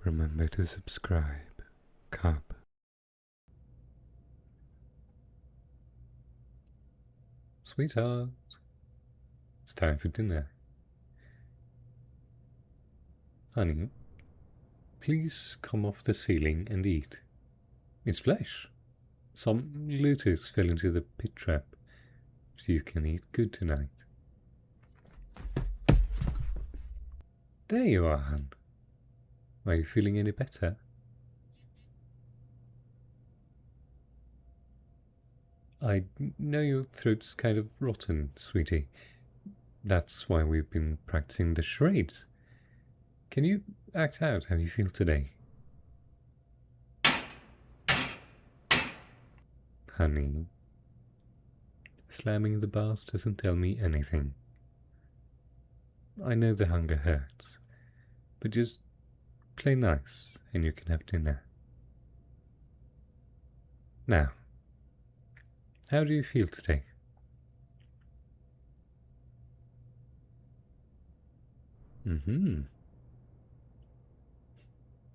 Remember to subscribe. Cup. Sweetheart, it's time for dinner. Honey, please come off the ceiling and eat. It's flesh. Some looters fell into the pit trap, so you can eat good tonight. There you are, hon. Are you feeling any better? I know your throat's kind of rotten, sweetie. That's why we've been practicing the charades. Can you act out how you feel today? Honey, slamming the bars doesn't tell me anything. I know the hunger hurts, but just play nice and you can have dinner. Now, how do you feel today?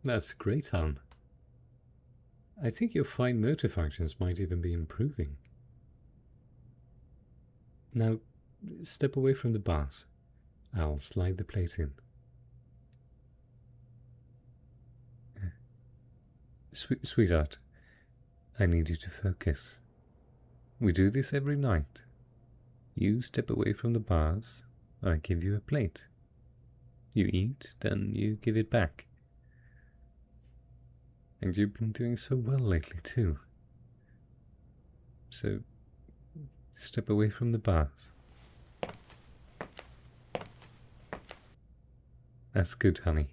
That's great, hon. I think your fine motor functions might even be improving. Now, step away from the bars. I'll slide the plate in. Sweetheart, I need you to focus. We do this every night. You step away from the bars, I give you a plate. You eat, then you give it back. And you've been doing so well lately, too. So, step away from the bars. That's good, honey.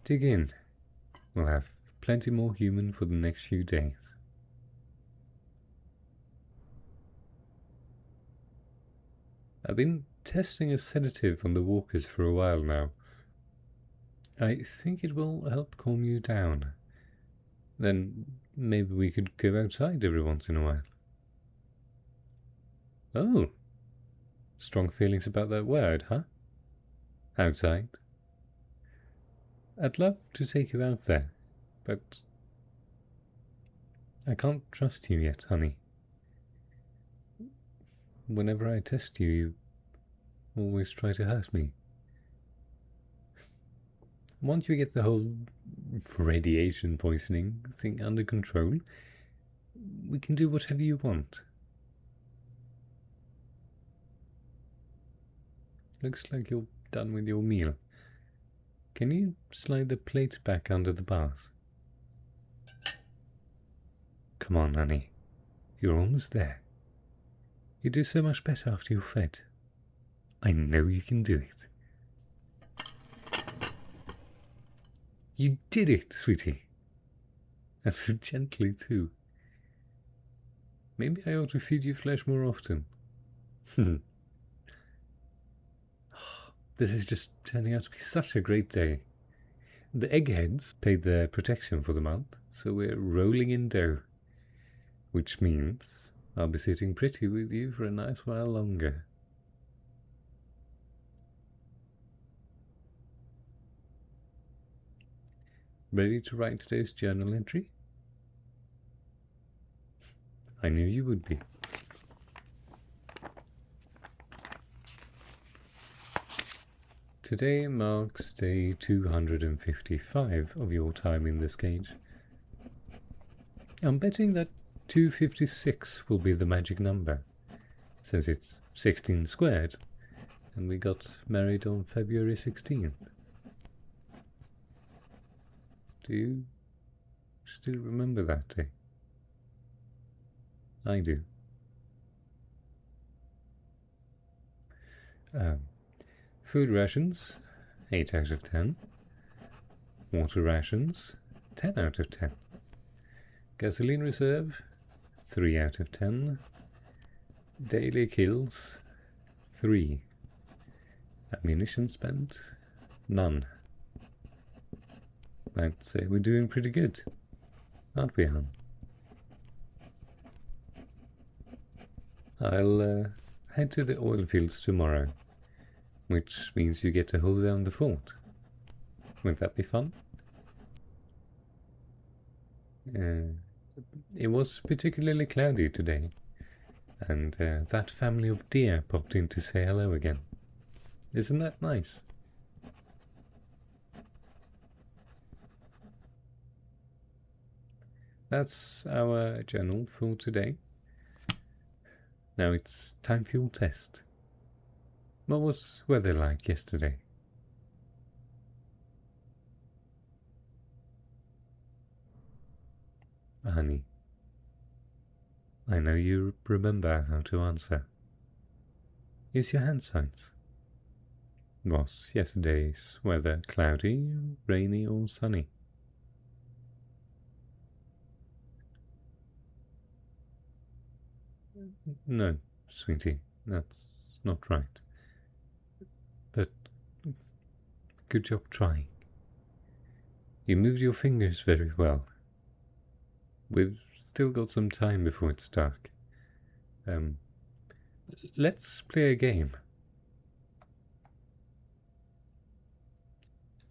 Dig in. We'll have plenty more human for the next few days. I've been testing a sedative on the walkers for a while now. I think it will help calm you down. Then maybe we could go outside every once in a while. Oh, strong feelings about that word, huh? Outside? I'd love to take you out there, but I can't trust you yet, honey. Whenever I test you, you always try to hurt me. Once you get the whole radiation poisoning thing under control, we can do whatever you want. Looks like you're done with your meal. Can you slide the plate back under the bars? Come on, honey. You're almost there. You do so much better after you're fed. I know you can do it. You did it, sweetie. And so gently, too. Maybe I ought to feed you flesh more often. This is just turning out to be such a great day. The eggheads paid their protection for the month, so we're rolling in dough. Which means I'll be sitting pretty with you for a nice while longer. Ready to write today's journal entry? I knew you would be. Today marks day 255 of your time in this cage. I'm betting that 256 will be the magic number, since it's 16 squared, and we got married on February 16th. Do you still remember that day? I do. Food rations, 8 out of 10. Water rations, 10 out of 10. Gasoline reserve, 3 out of 10. Daily kills, 3. Ammunition spent, none. I'd say we're doing pretty good, aren't we, hon? I'll head to the oil fields tomorrow. which means you get to hold down the fort. Won't that be fun? It was particularly cloudy today, and that family of deer popped in to say hello again. Isn't that nice? That's our journal for today. Now it's time for your test. What was weather like yesterday? Honey, I know you remember how to answer. Use your hand signs. Was yesterday's weather cloudy, rainy, or sunny? No, sweetie, that's not right. But good job trying. You moved your fingers very well. We've still got some time before it's dark. Let's play a game.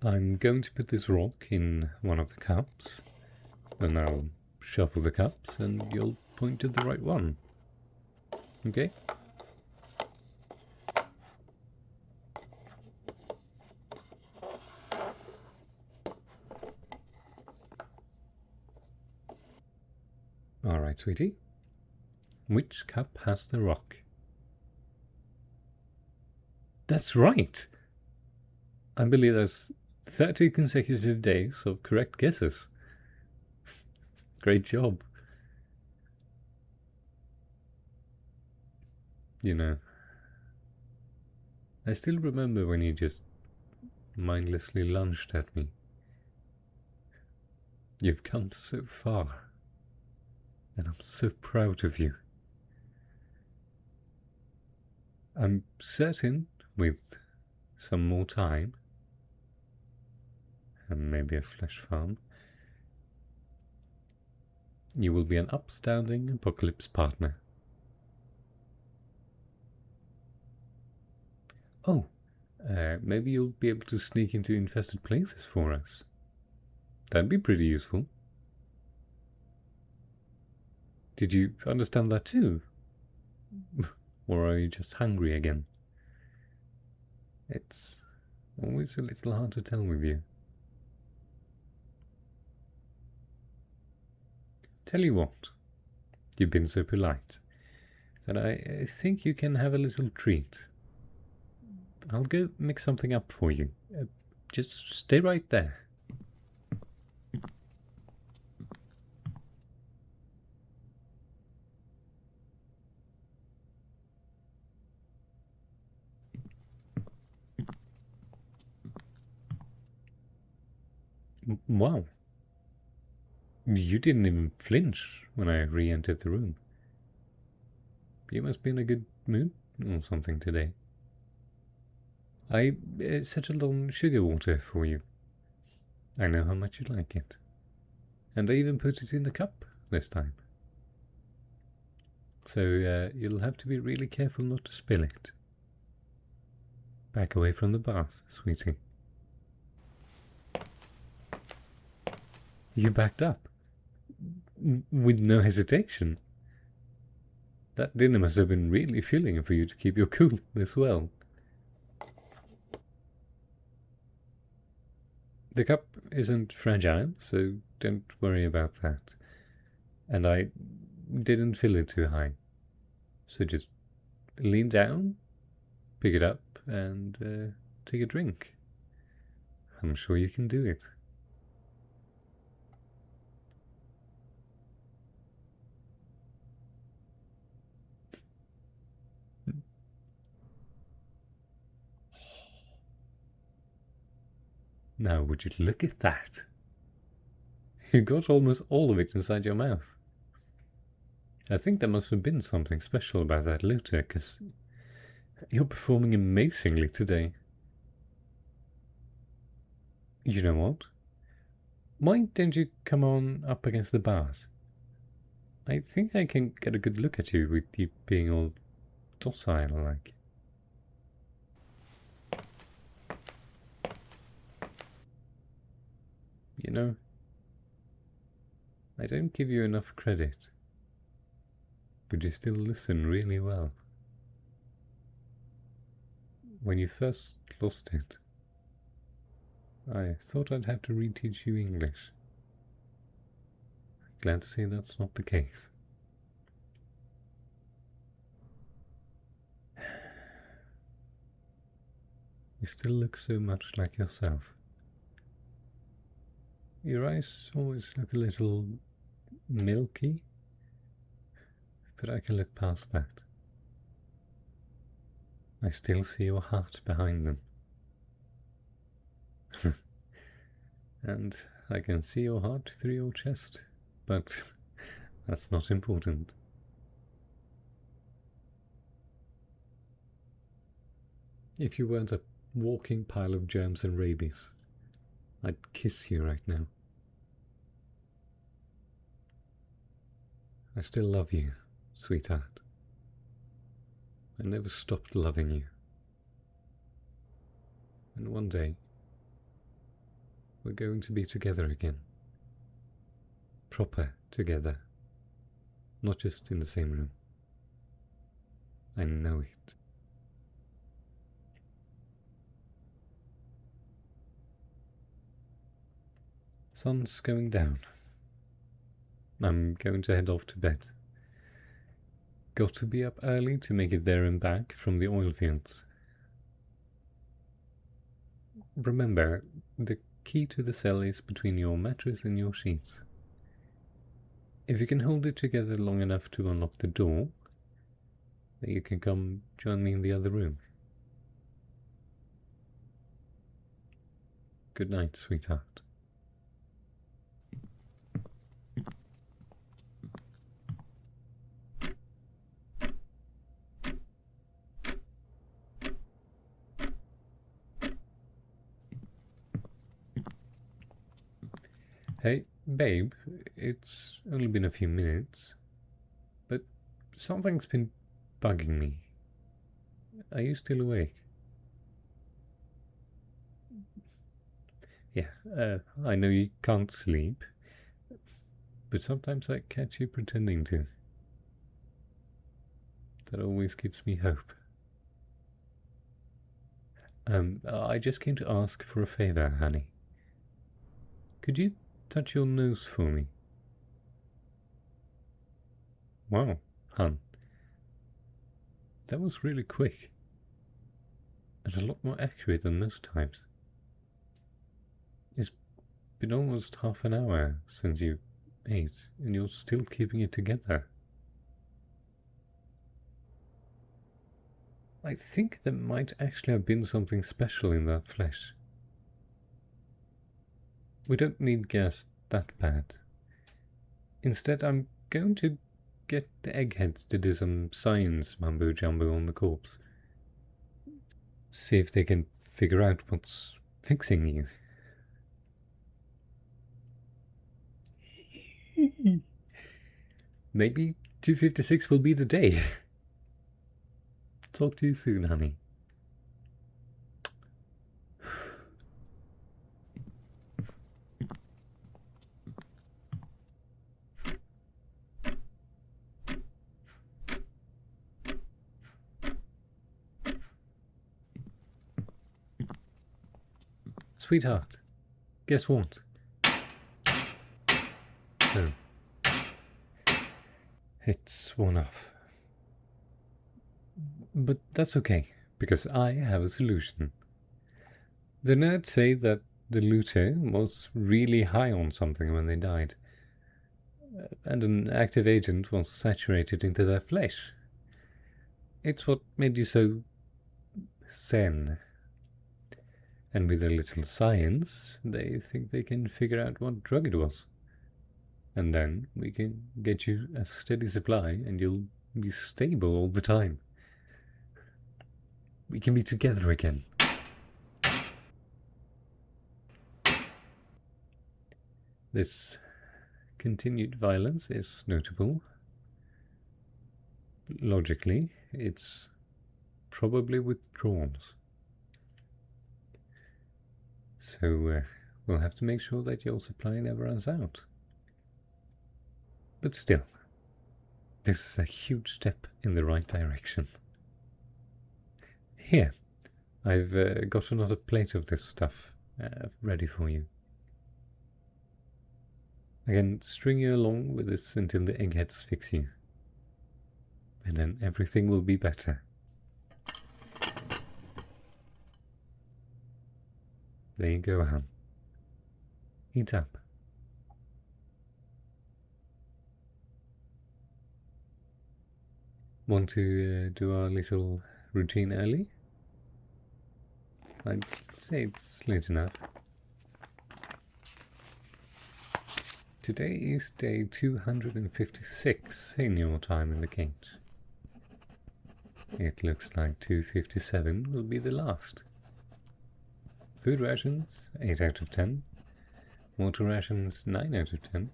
I'm going to put this rock in one of the cups, and I'll shuffle the cups, and you'll point to the right one. Okay? Alright, sweetie. Which cup has the rock? That's right! I believe there's 30 consecutive days of correct guesses. Great job. You know, I still remember when you just mindlessly lunged at me. You've come so far, and I'm so proud of you. I'm certain with some more time, and maybe a flesh farm, you will be an upstanding apocalypse partner. Oh, maybe you'll be able to sneak into infested places for us. That'd be pretty useful. Did you understand that too? Or are you just hungry again? It's always a little hard to tell with you. Tell you what, you've been so polite that I think you can have a little treat. I'll go mix something up for you. Just stay right there. Wow. You didn't even flinch when I re-entered the room. You must be in a good mood or something today. I settled on sugar water for you. I know how much you like it. And I even put it in the cup this time. So you'll have to be really careful not to spill it. Back away from the bars, sweetie. You backed up. With no hesitation. That dinner must have been really filling for you to keep your cool this well. The cup isn't fragile, so don't worry about that. And I didn't fill it too high. So just lean down, pick it up, and take a drink. I'm sure you can do it. Now, would you look at that? You got almost all of it inside your mouth. I think there must have been something special about that looter, because you're performing amazingly today. You know what? Why don't you come on up against the bars? I think I can get a good look at you with you being all docile like. You know, I don't give you enough credit, but you still listen really well. When you first lost it, I thought I'd have to reteach you English. Glad to say that's not the case. You still look so much like yourself. Your eyes always look a little milky, but I can look past that. I still see your heart behind them. And I can see your heart through your chest, but that's not important. If you weren't a walking pile of germs and rabies, I'd kiss you right now. I still love you, sweetheart. I never stopped loving you. And one day, we're going to be together again. Proper together. Not just in the same room. I know it. Sun's going down. I'm going to head off to bed. Got to be up early to make it there and back from the oil fields. Remember, the key to the cell is between your mattress and your sheets. If you can hold it together long enough to unlock the door, then you can come join me in the other room. Good night, sweetheart. Hey, babe, it's only been a few minutes, but something's been bugging me. Are you still awake? Yeah, I know you can't sleep, but sometimes I catch you pretending to. That always gives me hope. I just came to ask for a favor, honey. Could you touch your nose for me? Wow, hun. That was really quick. And a lot more accurate than most times. It's been almost half an hour since you ate, and you're still keeping it together. I think there might actually have been something special in that flesh. We don't need gas that bad. Instead, I'm going to get the eggheads to do some science mumbo-jumbo on the corpse. See if they can figure out what's fixing you. Maybe 256 will be the day. Talk to you soon, honey. Sweetheart, guess what? Oh. It's worn off. But that's okay, because I have a solution. The nerds say that the looter was really high on something when they died, and an active agent was saturated into their flesh. It's what made you so zen. And with a little science, they think they can figure out what drug it was. And then we can get you a steady supply and you'll be stable all the time. We can be together again. This continued violence is notable. Logically, it's probably withdrawals. So we'll have to make sure that your supply never runs out. But still, this is a huge step in the right direction. Here, I've got another plate of this stuff ready for you. I can string you along with this until the eggheads fix you. And then everything will be better. There you go, Han. Eat up. Want to do our little routine early? I'd say it's late enough. Today is day 256 in your time in the cage. It looks like 257 will be the last. Food rations, 8 out of 10. Water rations, 9 out of 10.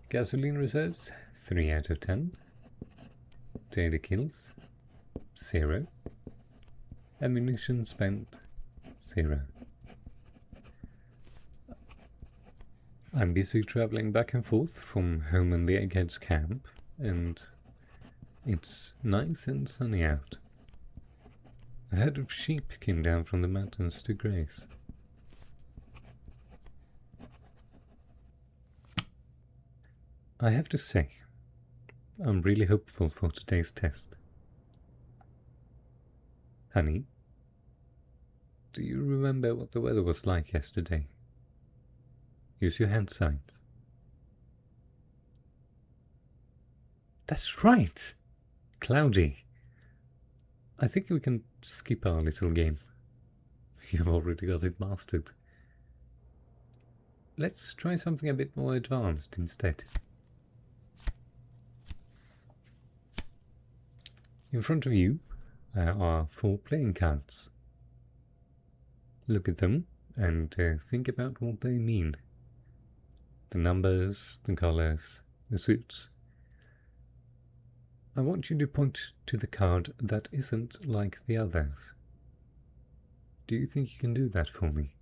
Gasoline reserves, 3 out of 10. Daily kills, 0. Ammunition spent, 0. I'm busy travelling back and forth from home and the Eggheads camp, and it's nice and sunny out. A herd of sheep came down from the mountains to graze. I have to say, I'm really hopeful for today's test. Honey, do you remember what the weather was like yesterday? Use your hand signs. That's right! Cloudy. I think we can skip our little game. You've already got it mastered. Let's try something a bit more advanced instead. In front of you are 4 playing cards. Look at them and think about what they mean. The numbers, the colors, the suits. I want you to point to the card that isn't like the others. Do you think you can do that for me?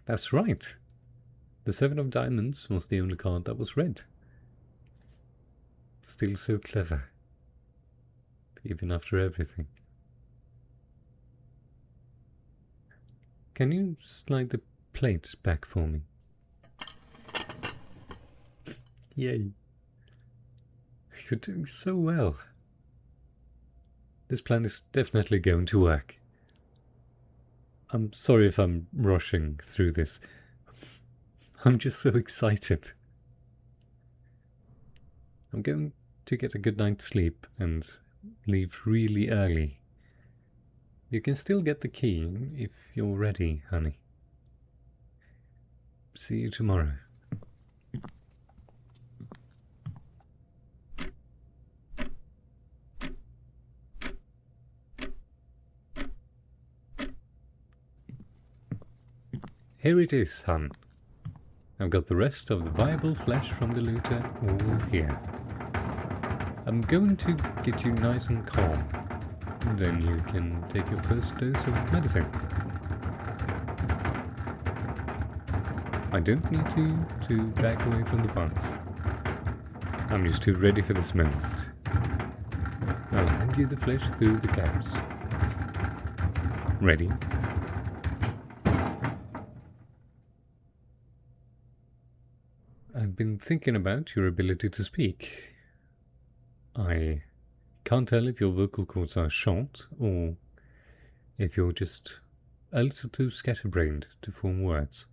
That's right. The 7 of Diamonds was the only card that was red. Still so clever. Even after everything. Can you slide the plate back for me? Yay. You're doing so well. This plan is definitely going to work. I'm sorry if I'm rushing through this. I'm just so excited. I'm going to get a good night's sleep and leave really early. You can still get the key if you're ready, honey. See you tomorrow. Here it is, son. I've got the rest of the viable flesh from the looter all here. I'm going to get you nice and calm. Then you can take your first dose of medicine. I don't need to back away from the buns. I'm just too ready for this moment. I'll hand you the flesh through the gaps. Ready? I've been thinking about your ability to speak. I can't tell if your vocal cords are short or if you're just a little too scatterbrained to form words.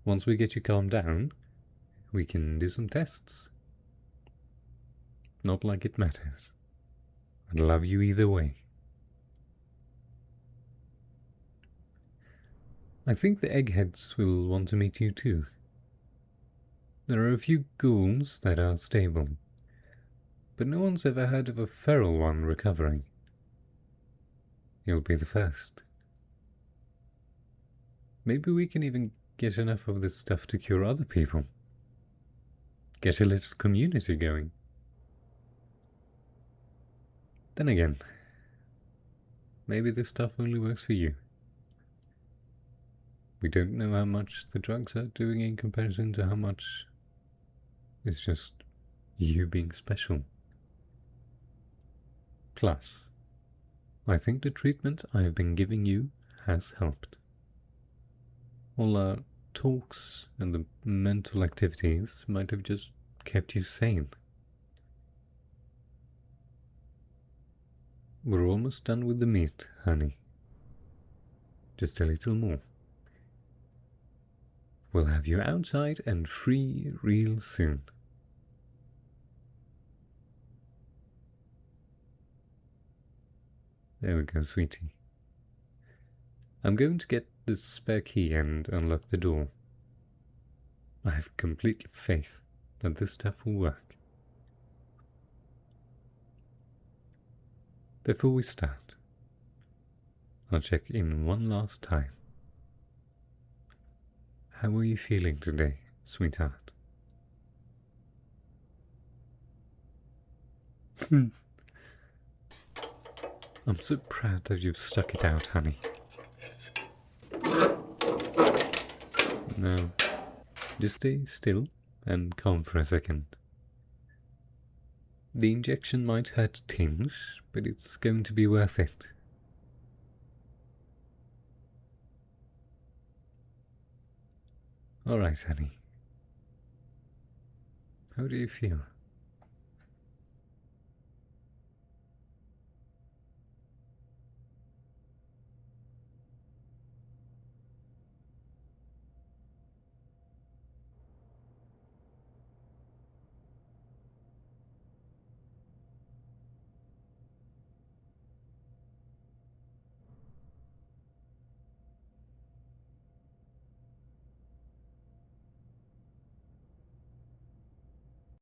Once we get you calmed down, we can do some tests. Not like it matters. I'd love you either way. I think the eggheads will want to meet you too. There are a few ghouls that are stable, but no one's ever heard of a feral one recovering. You'll be the first. Maybe we can even get enough of this stuff to cure other people. Get a little community going. Then again, maybe this stuff only works for you. We don't know how much the drugs are doing in comparison to how much it's just you being special. Plus, I think the treatment I have been giving you has helped. All our talks and the mental activities might have just kept you sane. We're almost done with the meat, honey. Just a little more. We'll have you outside and free real soon. There we go, sweetie. I'm going to get the spare key and unlock the door. I have complete faith that this stuff will work. Before we start, I'll check in one last time. How are you feeling today, sweetheart? I'm so proud that you've stuck it out, honey. Now, just stay still and calm for a second. The injection might hurt a tinge, but it's going to be worth it. Alright, honey. How do you feel?